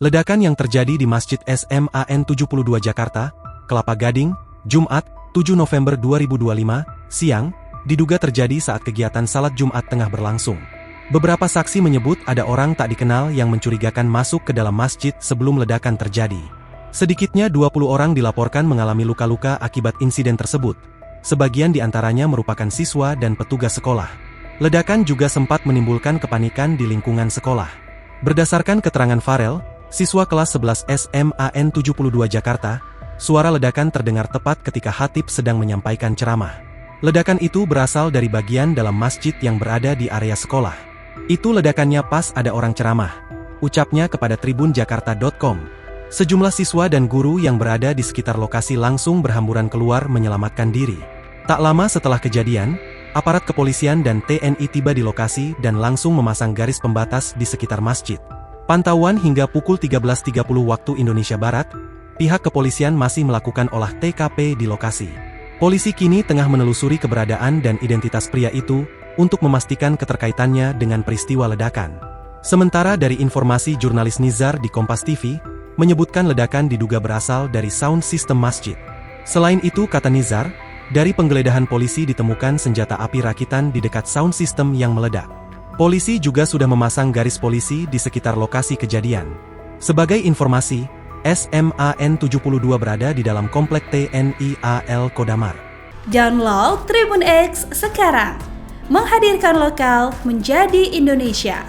Ledakan yang terjadi di Masjid SMAN 72 Jakarta, Kelapa Gading, Jumat, 7 November 2025, siang, diduga terjadi saat kegiatan salat Jumat tengah berlangsung. Beberapa saksi menyebut ada orang tak dikenal yang mencurigakan masuk ke dalam masjid sebelum ledakan terjadi. Sedikitnya 20 orang dilaporkan mengalami luka-luka akibat insiden tersebut. Sebagian di antaranya merupakan siswa dan petugas sekolah. Ledakan juga sempat menimbulkan kepanikan di lingkungan sekolah. Berdasarkan keterangan Farel, siswa kelas 11 SMAN 72 Jakarta, suara ledakan terdengar tepat ketika khatib sedang menyampaikan ceramah. Ledakan itu berasal dari bagian dalam masjid yang berada di area sekolah. Itu ledakannya pas ada orang ceramah, ucapnya kepada tribunjakarta.com. Sejumlah siswa dan guru yang berada di sekitar lokasi langsung berhamburan keluar menyelamatkan diri. Tak lama setelah kejadian, aparat kepolisian dan TNI tiba di lokasi dan langsung memasang garis pembatas di sekitar masjid. Pantauan hingga pukul 13.30 waktu Indonesia Barat, pihak kepolisian masih melakukan olah TKP di lokasi. Polisi kini tengah menelusuri keberadaan dan identitas pria itu untuk memastikan keterkaitannya dengan peristiwa ledakan. Sementara dari informasi jurnalis Nizar di Kompas TV, menyebutkan ledakan diduga berasal dari sound system masjid. Selain itu, kata Nizar, dari penggeledahan polisi ditemukan senjata api rakitan di dekat sound system yang meledak. Polisi juga sudah memasang garis polisi di sekitar lokasi kejadian. Sebagai informasi, SMAN 72 berada di dalam komplek TNI AL Kodamar. Download Tribun X sekarang, menghadirkan lokal menjadi Indonesia.